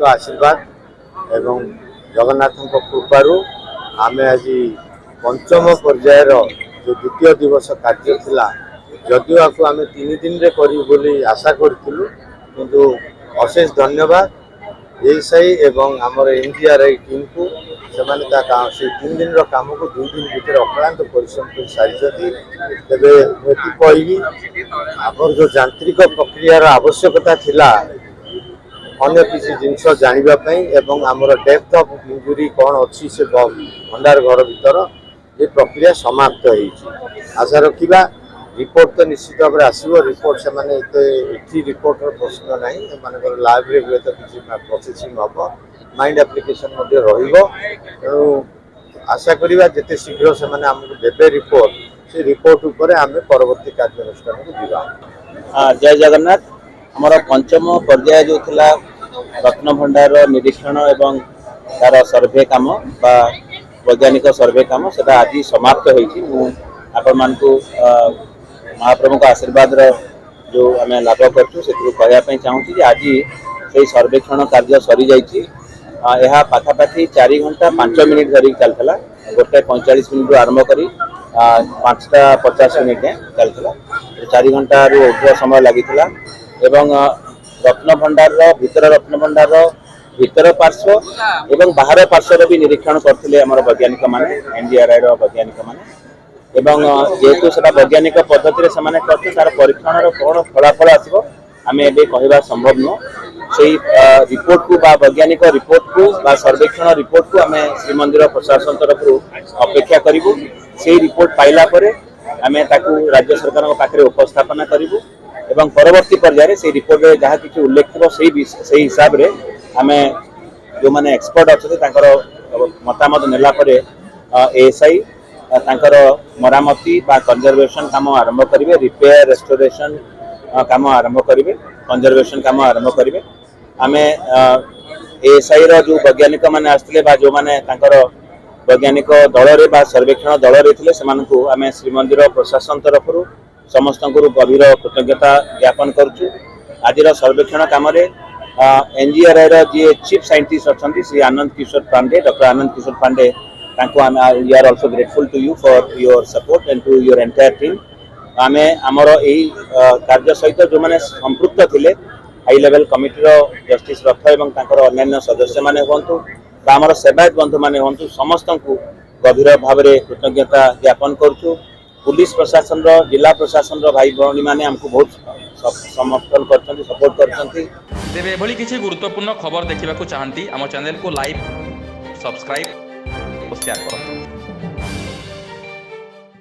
आशीर्वाद एवं जगन्नाथ कृपारू आमे आज पंचम पर्यायर जो द्वितीय दिवस कार्य थिला जदिव आपको आम 3 दिन रे करी बोली आशा करूँ किंतु अशेष धन्यवाद एसआई एवं आमर एनडीआरआई टीम को से 3 दिन काम को 2 दिन भर अक्लांत परिश्रम कर सारी तेरे कहि आमर जो यांत्रिक प्रक्रियार आवश्यकता थिला अन्य किसी जिनस जानापी एवं आमर डेप्थ ऑफ इंजुरी कौन अच्छी से भंडार घर भीतर ये प्रक्रिया समाप्त हो आशा रखा रिपोर्ट तो निश्चित भाव में आसो रिपोर्ट से माने रिपोर्ट प्रश्न ना लाइब्रेरी हुए तो किसी प्रोसेसिंग हम माइंड एप्लिकेशन तेणु आशा करवा जिते शीघ्र से आमको देवे रिपोर्ट से रिपोर्ट उपर आम परवर्ती कार्यानुष्ठान को जीवा। जय जगन्नाथ आमर पंचम पर्याय जो थिला रत्न भंडार निरीक्षण एवं तार सर्वे काम बा वैज्ञानिक सर्वे काम से आज समाप्त होती आपण मानकु महाप्रभु का आशीर्वाद जो आम लाभ करवाई चाहूँ आज से सर्वेक्षण कार्य सरी जाइए यह पाखापाखि 4 घंटा 5 मिनिट धरिक चलता 1:45 मिनिट आरंभ कर 5:50 मिनिट चलता 4 घंटा रू ऊर्ध्व समय लगी रत्न भंडार रत्न भंडार भीतर पार्श्व एवं बाहर पार्श्वर भी निरीक्षण करते वैज्ञानिक माने एनडीआरआई वैज्ञानिक माने एवं जेहेतु से वैज्ञानिक पद्धति करते तार परीक्षण कौन फलाफल आसो आम ए कहवा संभव नुह से रिपोर्ट को वैज्ञानिक रिपोर्ट को सर्वेक्षण रिपोर्ट को आम श्रीमंदिर प्रशासन तरफ अपेक्षा करूँ से रिपोर्ट पाइला आम राज्य सरकार पाखे उपस्थापना करूँ एवं परवर्ती पर्यायर से रिपोर्ट में जहाँ किसी उल्लेख थो से हिसाब से आम जो मैंने एक्सपर्ट अच्छा मतामत नेला एएसआई तांकर मरामती बा कंजर्वेशन काम आरंभ करेंगे रिपेयर रेस्टोरेशन काम आरंभ करेंगे कंजर्वेशन काम आरंभ करेंगे आम एएसआई जो वैज्ञानिक मैंने आसते जो मैंने वैज्ञानिक दल सर्वेक्षण दल थे आम श्रीमंदिर प्रशासन तरफ समस्त गभीर कृतज्ञता ज्ञापन करुँ आज सर्वेक्षण कम एनडीआरआई जी चीफ साइंटिस्ट अच्छा Shri Anand Kishore Pandey doctor Anand Kishore Pandey we are also grateful to you for your support and to your entire team आमे आमर यही कार्य सहित जो मैंने संपृक्त थिले हाई लेवल कमिटी जस्टिस रथ एवं अन्य सदस्य माने हुंतु आमर सेवायत बंधु माने हुंतु समस्त को गभीर भाव में कृतज्ञता ज्ञापन करुँ पुलिस प्रशासन जिला प्रशासन भाई भौणी मैंने आमको बहुत समर्थन कर सपोर्ट कर किसी गुरुत्वपूर्ण खबर देखा चाहती आम चैनल को लाइक सब्सक्राइब और शेयर करो।